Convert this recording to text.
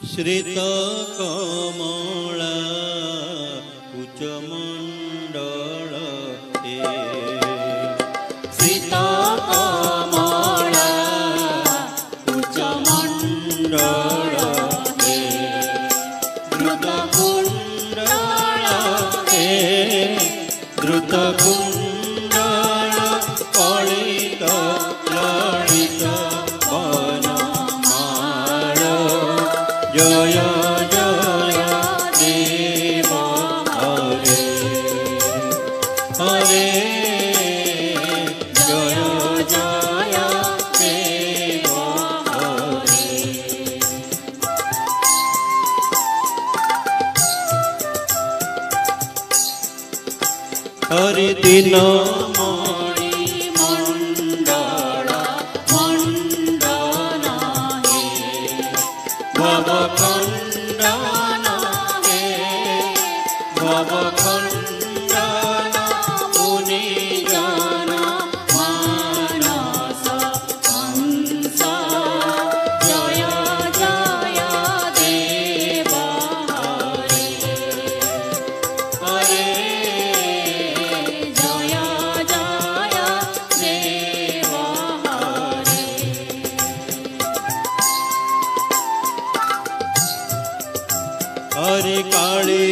श्रित कमला कुचमंडल श्रित कमला कुचमंडल द्रुत कुंडल द्रुत कुंडल कलित ललित वनमाल जय जय देव हरे हरे जय जय देव हरे। हरि दिन मणि मंडल मंडन हे भव खंडन हे भव खंडन मुनिजन मानस हंस जय जय देव हरे हरे जय जय देव हरे। हरे काली